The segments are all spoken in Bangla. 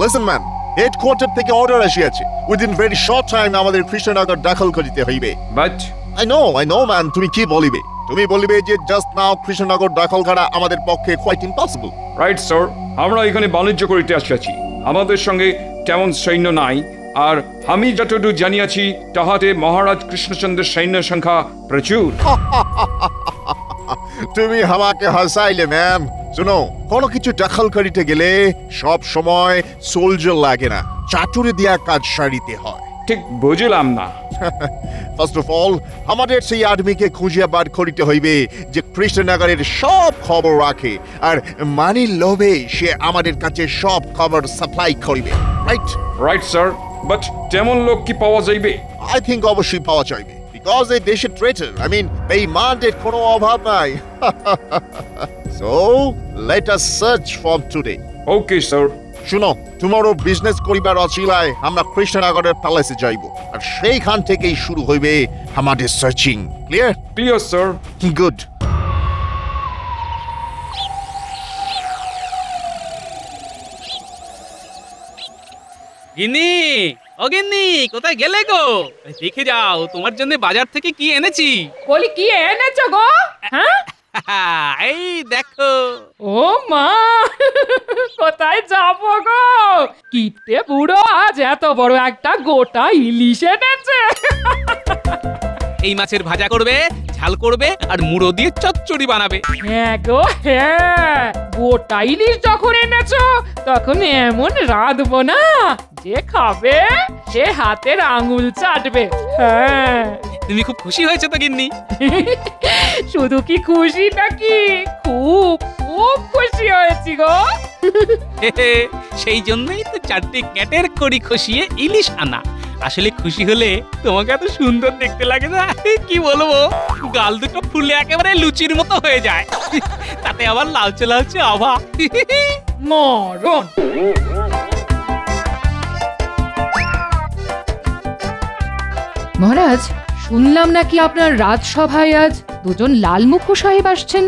Listen man, হেডকোয়ার্টার থেকে অর্ডার আসিয়াছে উইদিন ভেরি শর্ট টাইম আমাদের কৃষ্ণনগর দাখল করিতে হইবে। বাট I know man, তুমি কি বলিবে? তুমি বলিবে যে জাস্ট নাও কৃষ্ণনগর দাখল করা আমাদের পক্ষে কোয়াইট ইম্পসিবল। রাইট স্যার, আমরা এখানে বাণিজ্য করিতে আসিয়াছি, আমাদের সঙ্গে তেমন সৈন্য নাই, আর আমি যতটুকু জানিয়াছি তাহাতে মহারাজ কৃষ্ণচন্দ্রের সৈন্য সংখ্যা প্রচুর। তুমি আমাকে হাসাইলে ম্যাম। শুনো, কোনো কিছু দখল করিতে গেলে সব সময় সোলজার লাগে না, চাটুরে দিয়া কাজ সারিতে হয়। ঠিক বুঝলাম না। ফার্স্ট অফ অল আমাদের সেই আদমিকে খুঁজিয়া বার করিতে হইবে যে কৃষ্ণনগরের সব খবর রাখে, আর মানির লোভে সে আমাদের কাছে সব খবর সাপ্লাই করিবে। রাইট রাইট স্যার, বাট তেমন লোক কি পাওয়া যাইবে? আই থিঙ্ক অবশ্যই পাওয়া যাইবে, বিকজ এই দেশের ট্রেটার, আই মিন বেঈমানদের কোনো অভাব নাই। So let us search from today. Okay sir. শুনো, টুমরো বিজনেস করিবার অচিলায় আমরা কৃষ্ণনগরের প্যালেসে যাইব, আর সেইখান থেকেই শুরু হইবে আমাদের searching. Clear? Clear sir. Good. গিন্নি, ও গিন্নি, কোথায় গেলে গো? দেখে যাও তোমার জন্য বাজার থেকে কি এনেছি। বলি কি এনেছো গো? হ্যাঁ, এই দেখো। ও মা, কোথায় যাবো গো? কিপটে বুড়ো আজ এত বড় একটা গোটা ইলিশ এনেছে। এই মাছের ভাজা করবে, ঝাল করবে, আর মুড়ো দিয়ে চচ্চড়ি বানাবে। হ্যাঁ গো হ্যাঁ, গোটা ইলিশ যখন এনেছো তখন এমন রাঁধবো না যে খাবে সে হাতের আঙুল চাটবে। হ্যাঁ, তুমি খুব খুশি হয়েছে তো গিন্নি? শুধু কি খুশি নাকি, খুব খুব খুশি হয়েছি গো। সেই জন্যই তো 4টে ক্যাটের কড়ি খসিয়ে ইলিশ আনা। আসলে খুশি হলে তোমাকে এত সুন্দর দেখতে লাগে না, কি বলবো, গাল দুটো ফুলে একেবারে লুচির মতো হয়ে যায়, তাতে আবার লালচে লালচে আভা। মরণ। মহারাজ, শুনলাম নাকি আপনার রাজসভায় আজ দুজন লালমুখো সাহেব আসছেন।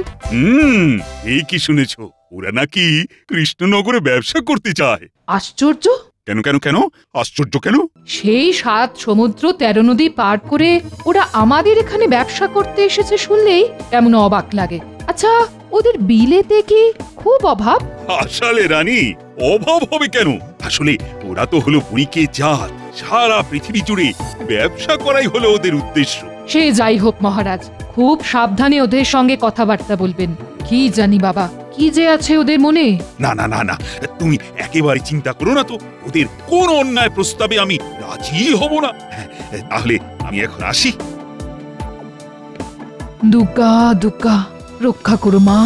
এই কি শুনেছো, ওরা নাকি কৃষ্ণনগরে ব্যবসা করতে চায়। আশ্চর্য। কেন কেন কেন আশ্চর্য কেন? সেই 7 সমুদ্র 13 নদী পার করে ওরা আমাদের এখানে ব্যবসা করতে এসেছে শুনলেই কেমন অবাক লাগে। আচ্ছা, ওদের বিলেতে কি খুব অভাব? আসলে রানী, অভাব হবে কেন? আসলে ওরা তো হলো বুড়িকে জাত, সারা পৃথিবী জুড়ে ব্যবসা করাই হলো ওদের উদ্দেশ্য। সে যাই হোক মহারাজ, খুব সাবধানে ওদের সঙ্গে কথাবার্তা বলবেন। কি জানি বাবা, কি যে আছে ওদের মনে। না না না না, তুমি একেবারে চিন্তা করো না তো, ওদের কোন অন্যায় প্রস্তাবে আমি রাজি হব না। তাহলে আমি এখন আসি। দুর্গা দুর্গা, রক্ষা করো মা।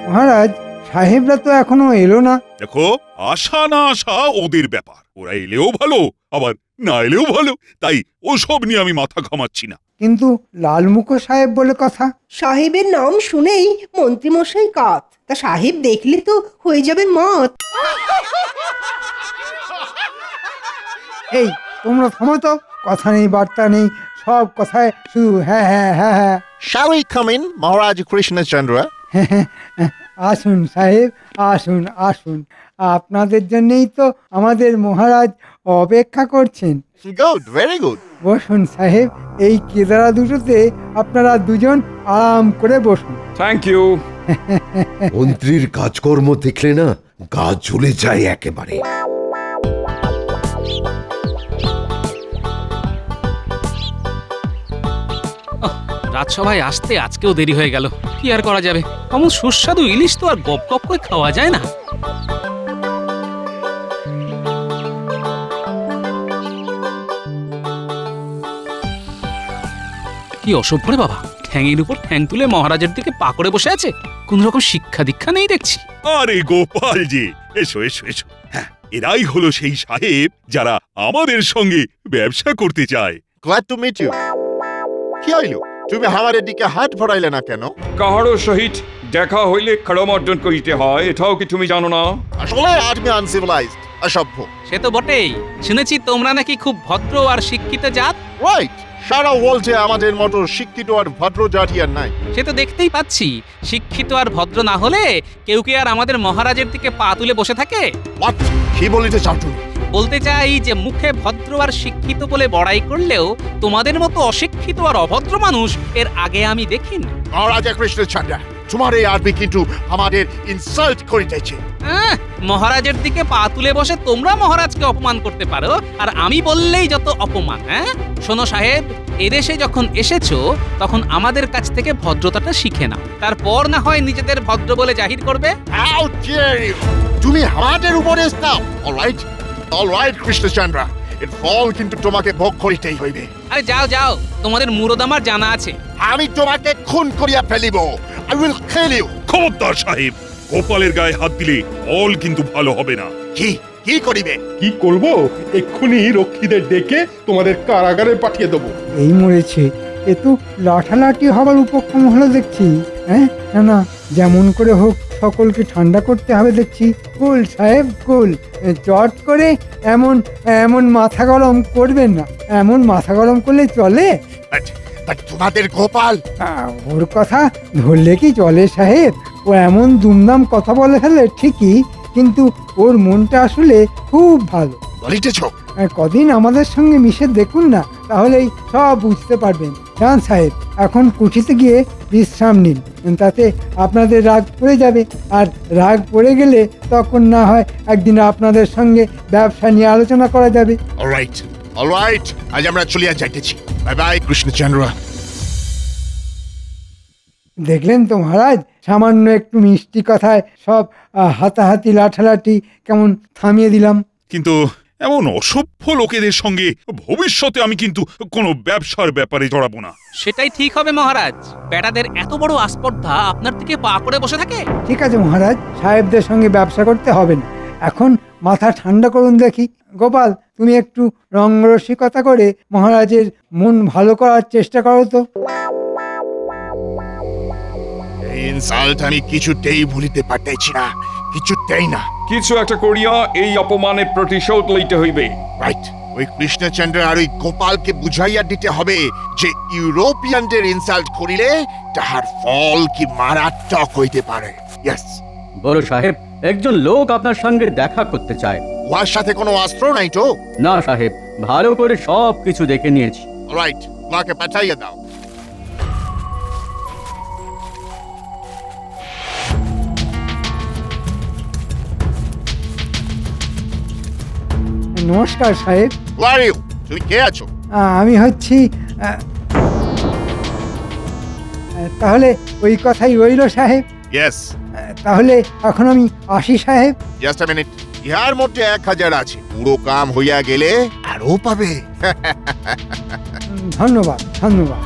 মহারাজ, সাহেবরা তো এখনো এলো না। দেখো, আশা না আশা ওদের ব্যাপার, ওরা এলেও ভালো আবার না এলেও ভালো, তাই ওসব নিয়ে আমি মাথা ঘামাচ্ছি না। কিন্তু লালমুখো সাহেব বলে কথা। সাহেবের নাম শুনেই মন্ত্রীমশাই কাত, তা সাহেব দেখলে তো হয়ে যাবে মত। এই তোমরা থামো তো, কথা নেই বার্তা নেই, সব কথায় শুধু হ্যাঁ হ্যাঁ হ্যাঁ হ্যাঁ। Shall we come in, মহারাজ কৃষ্ণচন্দ্র? আসুন সাহেব, আসুন আসুন, আপনাদের জন্যই তো আমাদের মহারাজ অপেক্ষা করছেন। Good, very good. বসুন সাহেব, এই কেদারা দুটোতে আপনারা দুজন আরাম করে বসুন। Thank you. মন্ত্রীর কাজকর্ম দেখলে না গা জ্বলে যায় একেবারে। রাজসভায় আসতে আজকেও দেরি হয়ে গেল, কি আর করা যাবে, এমন সুস্বাদু ইলিশ তো আর গপ গপ করে খাওয়া যায় না। কি অসভ্য রে বাবা, ঠ্যাঙের উপর ঠ্যাং তুলে মহারাজের দিকে পা করে বসে আছে, কোন রকম শিক্ষা দীক্ষা নেই দেখছি। আরে গোপাল জি, এসো এসো এসো। হ্যাঁ, এরাই হলো সেই সাহেব যারা আমাদের সঙ্গে ব্যবসা করতে চায়। Glad to meet you. কি হইলো, তুমি আমাদের দিকে হাত ভরাইলে না কেন? কাহারও সহিত দেখা হইলে করমর্দন করিতে হয়, এটাও কি তুমি জানো না? আসলে আদমি আনসিভিলাইজড, অসভ্য। সে তো বটেই, শুনেছি তোমরা নাকি খুব ভদ্র আর শিক্ষিত জাত। রাইট, সারা ওয়ার্ল্ডে আমাদের মতো শিক্ষিত আর ভদ্র জাতি আর নাই। সে তো দেখতেই পাচ্ছি, শিক্ষিত আর ভদ্র না হলে কেউ কি আর আমাদের মহারাজের দিকে পা তুলে বসে থাকে? What? কি বলিতে চাও তুমি? বলতে চাই যে মুখে ভদ্র আর শিক্ষিত বলে বড়াই করলেও তোমাদের মতো অশিক্ষিত আর অভদ্র মানুষ এর আগে আমি দেখিনি। মহারাজা কৃষ্ণচন্দ্র, তোমার এই আদমি কিন্তু আমাদের ইনসাল্ট করিতেছে। মহারাজের দিকে পা তুলে বসে তোমরা মহারাজকে অপমান করতে পারো, আর আমি বললেই যত অপমান। শোনো সাহেব, এদেশে যখন এসেছো তখন আমাদের কাছ থেকে ভদ্রতাটা শিখে নাও, তারপর না হয় নিজেদের ভদ্র বলে জাহির করবে। How dare you? তুমি আমাদের উপরে দাও। অলরাইট কৃষ্ণচন্দ্র, এর ফল কিন্তু তোমাকে ভোগ করিতেই হইবে। আরে যাও যাও, তোমাদের মুরদ আমার জানা আছে। আমি তোমাকে খুন করিয়া ফেলিব। I will kill you. খবরদার সাহেব, গোপালের গায়ে হাত দিলে ফল কিন্তু ভালো হবে না। কি করিবে? কি করব? এক্ষুনি রক্ষীদের ডেকে তোমাদের কারাগারে পাঠিয়ে দেবো। এই মরেছে, এ তো লাঠালাঠি হবার উপক্রম হলো দেখছি। না না, যেমন করে হোক সকলকে ঠান্ডা করতে হবে দেখছি। কুল সাহেব কুল, চট করে এমন মাথা গরম করবেন না। এমন মাথা গরম করলে চলে? তোমাদের গোপাল, ওর কথা ধরলে কি চলে সাহেব? ও এমন দুমদাম কথা বলে ফেলে ঠিকই, কিন্তু ওর মনটা আসলে খুব ভালো। বলিতেছ? কদিন আমাদের সঙ্গে মিশে দেখুন না, তাহলেই সব বুঝতে পারবেন। জান সাহেব, এখন কুঠিতে গিয়ে বিশ্রাম নিন, তাতে আপনাদের রাগ পড়ে যাবে। আর রাগ পড়ে গেলে তখন না হয় একদিন আপনাদের সঙ্গে ব্যবসা নিয়ে আলোচনা করা যাবে। অলরাইট, আজ আমরা চলিয়া যাইতেছি। Bye bye Krishnachandra. দেখলেন তো মহারাজ, সামান্য একটু মিষ্টি কথায় সব হাতাহাতি লাঠালাঠি কেমন থামিয়ে দিলাম। কিন্তু এমন অসভ্য লোকেদের সঙ্গে ভবিষ্যতে আমি কিন্তু কোনো ব্যবসার ব্যাপারে জড়াবো না। সেটাই ঠিক হবে মহারাজ। বেটাদের এত বড় আস্পর্ধা আপনার থেকে পা করে বসে থাকে। ঠিক আছে মহারাজ, সাহেবদের সঙ্গে ব্যবসা করতে হবে না। এখন মাথা ঠান্ডা করুন দেখি। গোপাল, তুমি একটু রঙ্গরসিকতা করে মহারাজের মন ভালো করার চেষ্টা করো তো। এই ইনসাল্ট আমি কিছুতেই ভুলিতে পারতেছি না, কিছুতেই না। কিছু একটা করিয়া এই অপমানের প্রতিশোধ লইতে হইবে। রাইট, ওই কৃষ্ণচন্দ্র আর ওই গোপালকে বুঝাইয়া দিতে হবে যে ইউরোপিয়ানদের ইনসাল্ট করিলে তাহার ফল কি মারাত্মক হইতে পারে। ইয়েস বড় সাহেব, একজন লোক আপনার সঙ্গে দেখা করতে চায়। ওর সাথে কোনো অস্ত্র নাই তো? না সাহেব, ভালো করে সব কিছু দেখে নিয়েছি। রাইট, ওকে পাঠাইয়া দাও। নমস্কার সাহেব। তুমি কে আছো? আমি হচ্ছি, তাহলে ওই কথাই রইল সাহেব। ইয়েস। তাহলে এখন আমি আসি সাহেব। জাস্ট আ মিনিট, ইহার মধ্যে 1000 আছে, পুরো কাম হইয়া গেলে আরো পাবে। ধন্যবাদ ধন্যবাদ।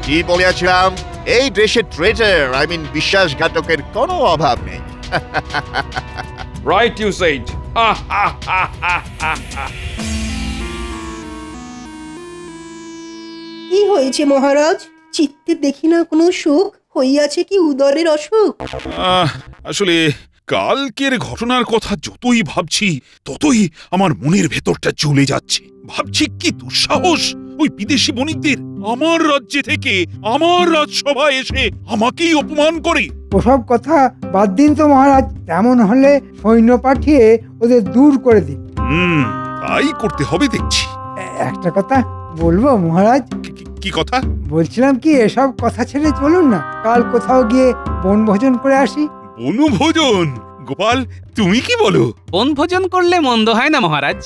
কি বলিয়াছিলাম, এই দেশে ট্রেটার বিশ্বাসঘাতকের কোনো অভাব নেই। Right you said. কি হয়েছে মহারাজ? চিত্তে দেখি না কোনো সুখ, হইয়াছে কি উদরের অসুখ? আসলে কালকের ঘটনার কথা যতই ভাবছি ততই আমার মনের ভেতরটা জ্বলে যাচ্ছে। ভাবছি কি দুঃসাহস ওই বিদেশি বণিকদের আমার রাজ্যে থেকে আমার রাজসভায় এসে আমাকেই অপমান করে। ওসব কথা বাদ দিন তো মহারাজ, তেমন হলে সৈন্য পাঠিয়ে ওদের দূর করে দিন। তাই করতে হবে দেখছি। একটা কথা বলবো মহারাজ? কি কথা? বলছিলাম কি, এসব কথা ছেড়ে চলুন না, কাল কোথাও গিয়ে বনভোজন করে আসি। বনভোজন? গোপাল, তুমি কি বলো? বনভোজন করলে মন্দ হয় না মহারাজ।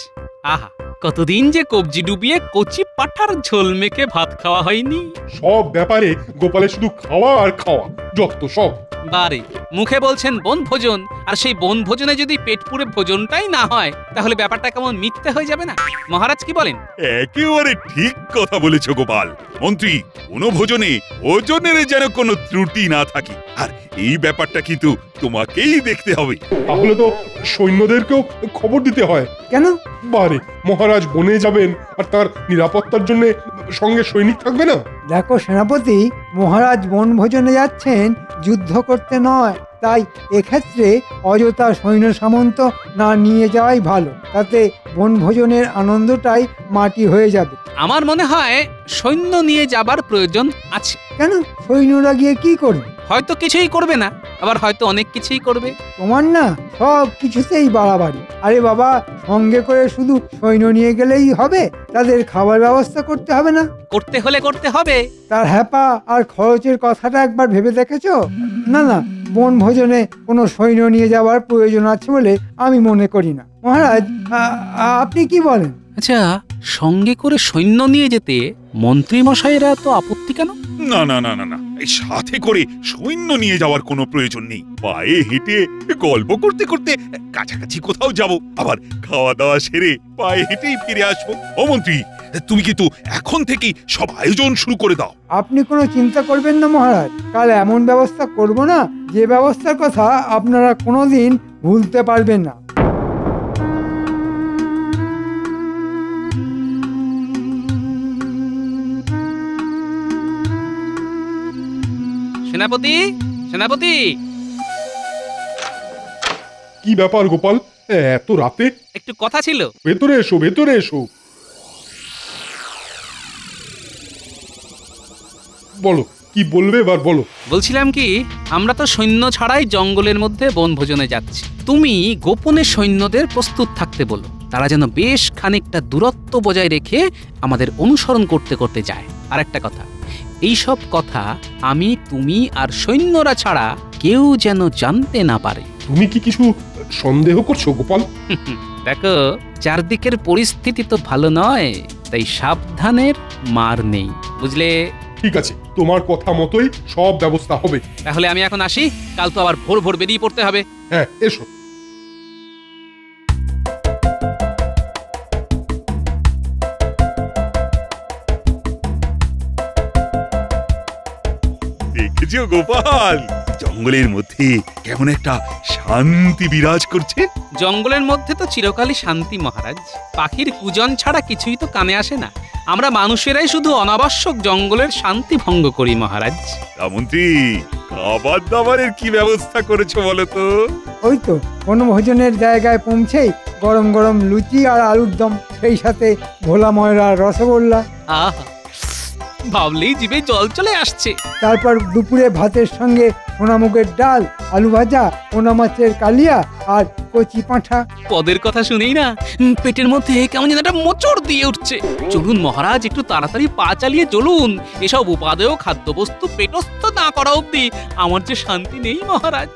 আহা, কতদিন যে কবজি ডুবিয়ে কচি পাঠার ঝোল মেখে ভাত খাওয়া হয়নি। সব ব্যাপারে গোপালের শুধু খাওয়া আর খাওয়া, যত সব। বারে মুখে বলছেন বনভোজন, আর সেই বনভোজনে যদি পেট পুরে ভোজনটাই না হয় তাহলে ব্যাপারটা কেমন মিথ্যে হয়ে যাবে না? মহারাজ কি বলেন? একেবারে ঠিক কথা বলেছো গোপাল। মন্ত্রী, বনভোজনে ভোজনের যেন কোনো ত্রুটি না থাকে, আর এই ব্যাপারটা কিন্তু তোমাকেই দেখতে হবে। তাহলে তো সৈন্যদেরকেও খবর দিতে হয়। কেন? বারে, মহারাজ বনে যাবেন আর তার নিরাপত্তার জন্য সঙ্গে সৈনিক থাকবে না? দেখো সেনাপতি, মহারাজ বনভোজনে যাচ্ছেন যুদ্ধ করতে নয়, তাই এক্ষেত্রে অযথা সৈন্য সামন্ত না নিয়ে যাওয়াই ভালো, তাতে বনভোজনের আনন্দটাই মাটি হয়ে যাবে। আমার মনে হয় সৈন্য নিয়ে যাবার প্রয়োজন আছে। কেন, সৈন্যরা গিয়ে কি করবে? হয়তো কিছুই করবে না, আবার হয়তো অনেক কিছুই করবে। তোমার না সব কিছুতেই বাড়াবাড়ি। আরে বাবা, সঙ্গে করে শুধু সৈন্য নিয়ে গেলেই হবে? তাদের খাবার ব্যবস্থা করতে হবে না? করতে হলে করতে হবে। তার হ্যাপা আর খরচের কথাটা একবার ভেবে দেখেছো? না না, বনভোজনে কোনো সৈন্য নিয়ে যাওয়ার প্রয়োজন আছে বলে আমি মনে করি না। মহারাজ, আপনি কি বলেন? আচ্ছা, সঙ্গে করে সৈন্য নিয়ে যেতে মন্ত্রী মশাইরা তো আপত্তি কেন? না না না না না, এই সাথে করে সৈন্য নিয়ে যাওয়ার কোনো প্রয়োজন নেই। পায়ে হেঁটে গল্প করতে করতে কাছাকাছি কোথাও যাব, আবার খাওয়া দাওয়া সেরে পায়ে হেঁটেই ফিরে আসবো। ও মন্ত্রী, তুমি কিন্তু এখন থেকেই সব আয়োজন শুরু করে দাও। আপনি কোনো চিন্তা করবেন না মহারাজ, কাল এমন ব্যবস্থা করব না যে ব্যবস্থার কথা আপনারা কোনোদিন ভুলতে পারবেন না। সেনাপতি, সেনাপতি! কি ব্যাপার গোপাল, এত রাতে? একটু কথা ছিল। ভেতরে এসো, ভেতরে এসো। বলো, কি বলবে এবার বলো। বলছিলাম কি, আমরা তো সৈন্য ছাড়াই জঙ্গলের মধ্যে বনভোজনে যাচ্ছি। তুমি গোপনে সৈন্যদের প্রস্তুত থাকতে বলো, তারা যেন বেশ খানিকটা দূরত্ব বজায় রেখে আমাদের অনুসরণ করতে করতে যায়। আর একটা কথা, এইসব কথা আমি, তুমি আর সৈন্যরা ছাড়া কেউ যেন জানতে না পারে। তুমি কি কিছু সন্দেহ করছো গোপাল? দেখো, চারদিকের পরিস্থিতি তো ভালো নয়, তাই সাবধানের মার নেই, বুঝলে? ঠিক আছে, তোমার কথা মতোই সব ব্যবস্থা হবে। তাহলে আমি এখন আসি, কাল তো আবার ভোর ভোর বেরিয়ে পড়তে হবে। হ্যাঁ, এসো। দেখেছো গোপাল, জঙ্গলের মধ্যে কেমন একটা শান্তি বিরাজ করছে। জঙ্গলের মধ্যে তো চিরকালই শান্তি মহারাজ, পাখির কুজন ছাড়া কিছুই তো কানে আসে না। আমরা মানুষেরাই শুধু অনাবশ্যক জঙ্গলের শান্তি ভঙ্গ করি মহারাজ। তা মন্ত্রী, খাবার দাবারের কি ব্যবস্থা করেছো বলো তো? ওই তো বনভোজনের জায়গায় পৌঁছেই গরম গরম লুচি আর আলুর দম, সেই সাথে ভোলা ময়রার রসগোল্লা। আহা, ভাবলেই জিভে জল চলে আসছে। তারপর দুপুরে ভাতের সঙ্গে সোনামুগের ডাল, আলু ভাজা, পোনা মাছের কালিয়া আর কচি পাঁঠা। পদের কথা শুনেই না পেটের মধ্যে কেমন যেন একটা মোচড় দিয়ে উঠছে। চলুন মহারাজ, একটু তাড়াতাড়ি পা চালিয়ে চলুন। এসব উপাদেয় খাদ্যবস্তু পেটস্থ না করা অবধি আমার যে শান্তি নেই মহারাজ।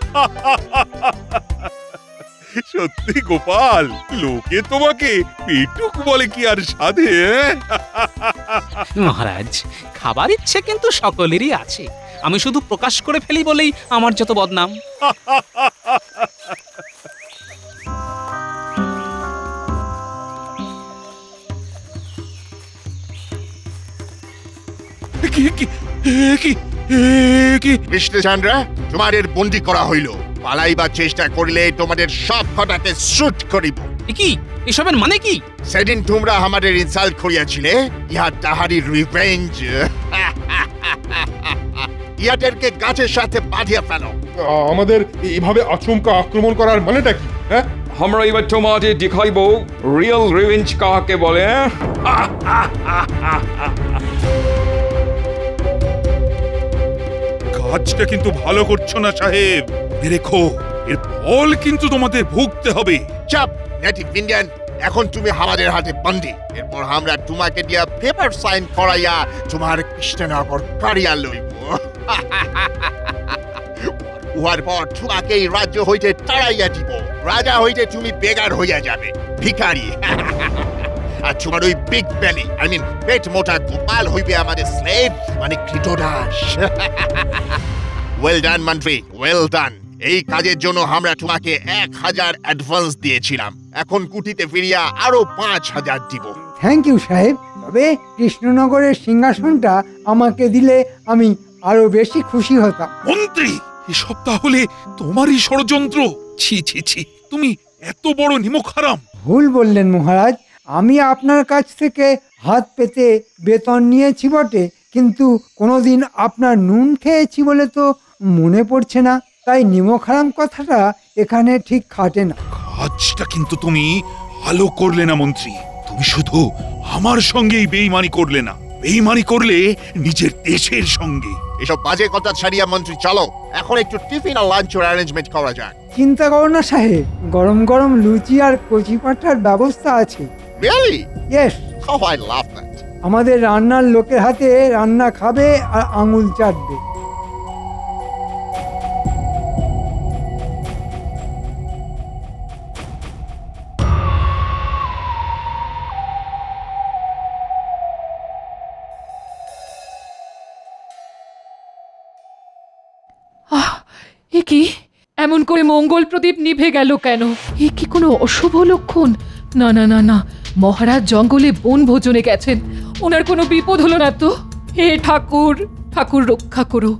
সত্যি গোপাল, লোকে তোমাকে পেটুক বলে কি আর সাধে? মহারাজ, খাবার ইচ্ছে কিন্তু সকলেরই আছে, আমি শুধু প্রকাশ করে ফেলি বলেই আমার যত বদনাম। কৃষ্ণচন্দ্র, তোমাদের বন্দি করা হইল। পালাইবার চেষ্টা করিলে তোমাদের সব কটাকে শুট করিব। কি এসবের মানে কি? সেদিন তোমরা আমাদের ইনসাল্ট করিয়াছিলে, ইহা তাহারই রিভেঞ্জ। ইয়াদেরকে গাছের সাথে বাঁধিয়া ফেলো। আমাদের এইভাবে আচমকা আক্রমণ করার মানেটা কি? হ্যাঁ, আমরা এবার তোমাদের দেখাইব রিয়েল রিভেঞ্জ কাকে বলে। কাজটা কিন্তু ভালো করছো না সাহেব, রেখো, এর ফল কিন্তু তোমাদের ভুগতে হবে। চাপ নেটিভ ইন্ডিয়ান, এখন তুমি আমাদের হাতে বন্দি। এরপর আমরা তোমাকে দিয়া পেপার সাইন করাইয়া তোমার কৃষ্ণনগর কারিয়া লইব। উহার পর তোমাকে এই রাজ্য হইতে তাড়াইয়া দিব। রাজা হইতে তুমি বেগার হইয়া যাবে, ভিখারি। আর তোমার ওই বিগ বেলি, আই মিন পেট মোটা গোপাল হইবে আমাদের স্লেভ, মানে কৃতদাস। ওয়েল ডান মন্ত্রী, ওয়েল ডান। এই কাজের জন্য আমরা তোমাকে 1000 অ্যাডভান্স দিয়েছিলাম, এখন কুটিতে ফিরিয়া আরো 5000 দিব। থ্যাংক ইউ সাহেব, তবে কৃষ্ণনগরের সিংহাসনটা আমাকে দিলে আমি আরো বেশি খুশি হতাম। মন্ত্রী, এসব তাহলে তোমারই ষড়যন্ত্র? ছি ছি ছি, তুমি এত বড় নিমক হারাম। ভুল বললেন মহারাজ, আমি আপনার কাছ থেকে হাত পেতে বেতন নিয়েছি বটে, কিন্তু কোনোদিন আপনার নুন খেয়েছি বলে তো মনে পড়ছে না। তাই নিমক হারাম কথাটা এখানে ঠিক খাটে না। কাজটা কিন্তু তুমি ভালো করলে না মন্ত্রী। তুমি শুধু আমার সঙ্গেই বেইমানি করলে না, বেইমানি করলে নিজের দেশের সঙ্গে। এসব বাজে কথা ছাড়িয়া মন্ত্রী চলো, এখন একটু টিফিন আর লাঞ্চের অ্যারেঞ্জমেন্ট করা যাক। চিন্তা করো না সাহেব, গরম গরম লুচি আর কচি পাঁঠার ব্যবস্থা আছে। Really? Yes, How I love that. আমাদের রান্নার লোকের হাতে রান্না খাবে আর আঙুল চাটবে। এ কি এমন করে মঙ্গল প্রদীপ নিভে গেল কেন? এ কি কোনো অশুভ লক্ষণ? না না না না, মহারাজ জঙ্গলে বনভোজনে গেছেন, ওনার কোনো বিপদ হলো না তো? হে ঠাকুর, ঠাকুর রক্ষা করো,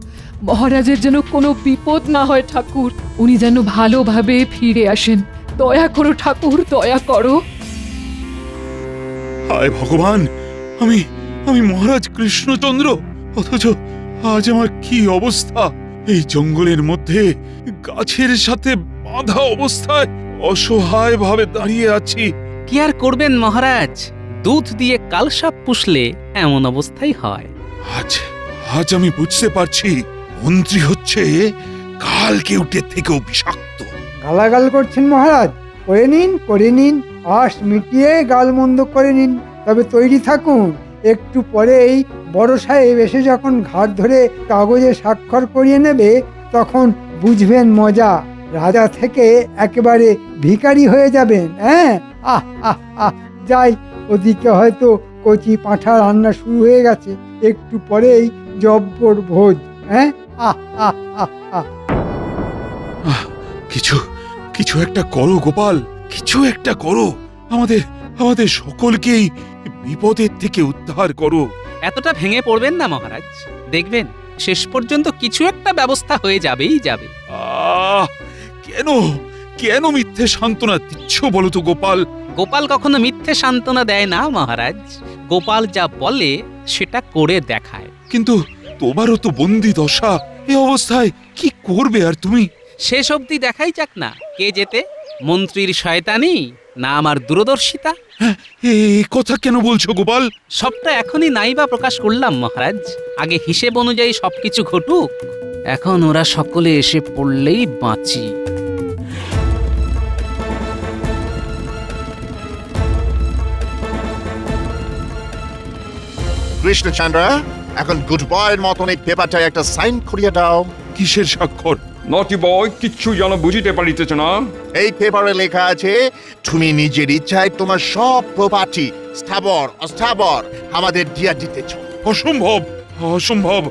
মহারাজের যেন কোনো বিপদ না হয় ঠাকুর, উনি যেন ভালোভাবে ফিরে আসেন। দয়া করো ঠাকুর, দয়া করো। হায় ভগবান, আমি আমি মহারাজ কৃষ্ণচন্দ্র, অথচ আজ আমার কি অবস্থা! এই জঙ্গলের মধ্যে গাছের সাথে বাঁধা অবস্থায় অসহায় ভাবে দাঁড়িয়ে আছি। কি আর করবেন মহারাজ, দুধ দিয়ে কালসাপ পুষলে এমন অবস্থাই হয়। আজ আজ আমি বুঝতে পারছি মন্ত্রী হচ্ছে কালকেউটের থেকেও বিষাক্ত। গালাগাল করছেন মহারাজ? করে নিন, করে নিন, আশ মিটিয়ে গালমন্দ করে নিন। তবে তৈরি থাকুন, একটু পরেই বড় সাহেব এসে যখন ঘাট ধরে কাগজে স্বাক্ষর করিয়ে নেবে, তখন বুঝবেন মজা। রাজা থেকে একেবারে ভিখারি হয়ে যাবেন। হ্যাঁ, আহ আহ আহ, যাই, ওদিকে হয়তো কচি পাঁঠা রান্না শুরু হয়ে গেছে, একটু পরেই জব্বর ভোজ। হ্যাঁ, আহ আহ আহ আহ। কিছু কিছু একটা করো গোপাল, কিছু একটা করো, আমাদের আমাদের সকলকেই বিপদের থেকে উদ্ধার করো। এতটা ভেঙে পড়বেন না মহারাজ, দেখবেন শেষ পর্যন্ত কিছু একটা ব্যবস্থা হয়ে যাবেই যাবে। কেন কেন মিথ্যে সান্ত্বনা দিচ্ছ বলো তো গোপাল? গোপাল কখনো মিথ্যে সান্ত্বনা দেয় না মহারাজ, গোপাল যা বলে সেটা করে দেখায়। কিন্তু তোমারও তো বন্দি দশা, এই অবস্থায় কি করবে আর তুমি? শেষ অবধি দেখাই যাক না কে যেতে, মন্ত্রীর শয়তানি না আমার দূরদর্শিতা। এই কথা কেন বলছো গোপাল? সবটা এখনই নাইবা প্রকাশ করলাম মহারাজ, আগে হিসেব অনুযায়ী সবকিছু ঘটুক, এখন ওরা সকলে এসে পড়লেই বাঁচি। কৃষ্ণচন্দ্র, এখন গুড বয়ের মতন এই পেপারটায় একটা সাইন করিয়ে দাও। কিসের স্বাক্ষর? নটি বয় কিচ্ছু যেন বুঝিতে পারিতেছ না। এই পেপারে লেখা আছে তুমি নিজের ইচ্ছায় তোমার সব প্রপার্টি স্থাবর অস্থাবর আমাদের দিয়া দিতেছ। অসম্ভব, অসম্ভব,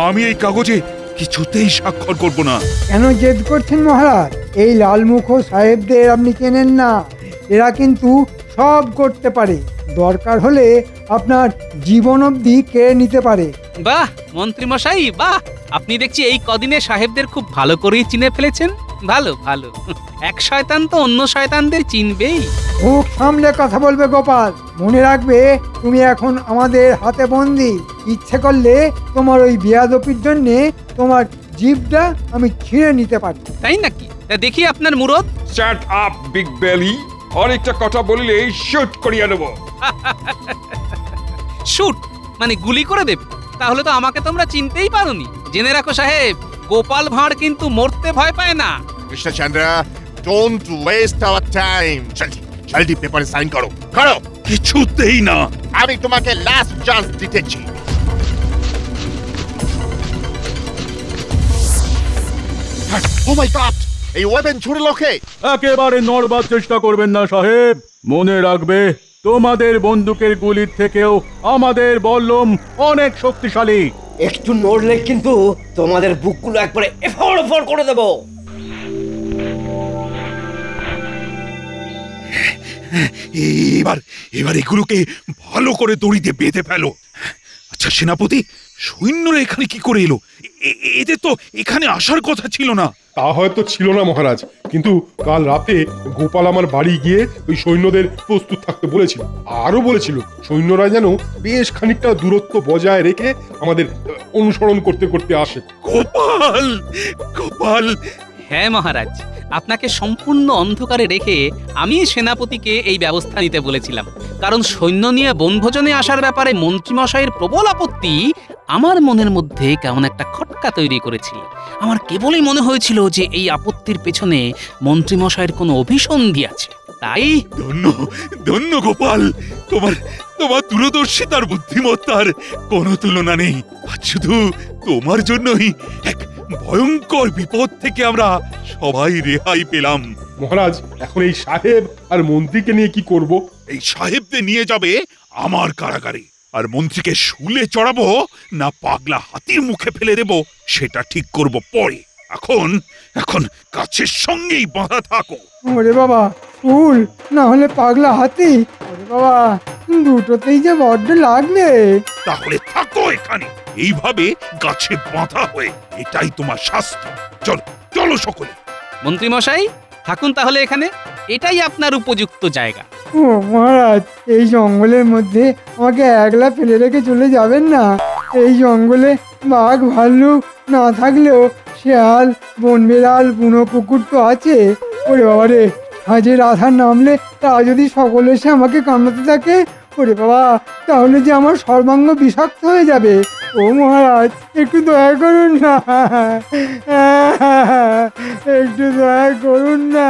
আমি এই কাগজে কিছুতেই স্বাক্ষর করব না। কেন জেদ করছেন মহারাজ? এই লালমুখ সাহেবদের আপনি চেনেন না, এরা কিন্তু সব করতে পারে, দরকার হলে আপনার জীবন অবধি কেড়ে নিতে পারে। বাহ মন্ত্রী মশাই বাহ, আপনি দেখছি এই কদিনে সাহেবদের খুব ভালো করেই চিনে ফেলেছেন। ভালো ভালো, এক শয়তান তো অন্য শয়তানদের চিনবেই। মুখ সামলে কথা বলবে গোপাল, মনে রাখবে তুমি এখন আমাদের হাতে বন্দি। ইচ্ছে করলে তোমার ওই বেয়াদপির জন্য তোমার জিভটা আমি ছিঁড়ে নিতে পারি। তাই নাকি? তা দেখি আপনার মুরদ। শাট আপ বিগ বেলি, অনেকটা কথা বলিলে শুট করিয়া দেব। শুট মানে গুলি করে দেব? তাহলে তো আমাকে তোমরা চিনতেই পারোনি। জেনে রাখো সাহেব, গোপাল ভাঁড় কিন্তু মরতে ভয় পায় না। Krishnachandra, don't waste our time. জলদি জলদি পেপারে সাইন করো, করো। কিছুতেই না, আমি তোমাকে লাস্ট চান্স দিতেছি। ও মাই গড, এই ওয়েপন ছুড়ে লোকে। একেবারে নড়বার চেষ্টা করবেন না সাহেব, মনে রাখবে তোমাদের বন্দুকের গুলির থেকেও আমাদের বল্লম অনেক শক্তিশালী। একটু নড়লে কিন্তু তোমাদের বুকগুলো একবারে এফড় এফড় করে দেব। এবার এবার এগুলোকে ভালো করে দড়িতে বেঁধে ফেলো। আচ্ছা সেনাপতি, সৈন্যরা এখানে কি করে এলো? এদের তো এখানে আসার কথা ছিল না। তা হয়তো ছিল না মহারাজ, কিন্তু কাল রাতে গোপাল আমার বাড়ি গিয়ে ওই সৈন্যদের প্রস্তুত থাকতে বলেছিল। আরো বলেছিল সৈন্যরা যেন বেশ খানিকটা দূরত্ব বজায় রেখে আমাদের অনুসরণ করতে করতে আসে। গোপাল, গোপাল! হ্যাঁ মহারাজ, আপনাকে সম্পূর্ণ অন্ধকারে রেখে আমি সেনাপতিকে এই ব্যবস্থা নিতে বলেছিলাম, কারণ সৈন্য নিয়ে বনভোজনে আসার ব্যাপারে মন্ত্রীমশাইয়ের প্রবল আপত্তি আমার মনের মধ্যে কেমন একটা খটকা তৈরি করেছিল। আমার কেবলই মনে হয়েছিল যে এই আপত্তির পেছনে মন্ত্রীমশাইয়ের কোনো অভিসন্ধি আছে। তাই ধন্য, ধন্য গোপাল! তোমার তোমার দূরদর্শিতার বুদ্ধিমত্তার কোনো তুলনা নেই। আজ শুধু তোমার জন্যই এক ভয়ঙ্কর বিপদ থেকে আমরা সবাই রেহাই পেলাম। মহারাজ, এখন এই সাহেব আর মন্ত্রীকে নিয়ে কি করব? এই সাহেবদের নিয়ে যাবে আমার কারাগারে, আর মন্ত্রীকে শুলে চড়াবো না পাগলা হাতির মুখে ফেলে দেব সেটা ঠিক করব পরে। এখন এখন কাছের সঙ্গেই বাঁধা থাকো। ওরে বাবা, ফুল না হলে পাগলা হাতি। ওরে বাবা, দুটোতেই যে বড্ড লাগবে। তাহলে থাকো এখানে এইভাবে গাছে বাঁধা হয়ে, এটাই তোমার শাস্তি। চলো চলো সকলে। মন্ত্রীমশাই থাকুন তাহলে এখানে, এটাই আপনার উপযুক্ত জায়গা। ও মহারাজ, এই জঙ্গলের মধ্যে আমাকে একলা ফেলে রেখে চলে যাবেন না? এই জঙ্গলে বাঘ ভাল্লুক না থাকলেও শেয়াল, বনবিড়াল, বুনো কুকুর তো আছে। ওরে বাবা রে, হাজের আধার নামলে তা যদি সকলে এসে আমাকে কামড়াতে থাকে, ওরে বাবা, তাহলে যে আমার সর্বাঙ্গ বিষাক্ত হয়ে যাবে। ও মহারাজ, একটু দয়া করুন না, একটু দয়া করুন না।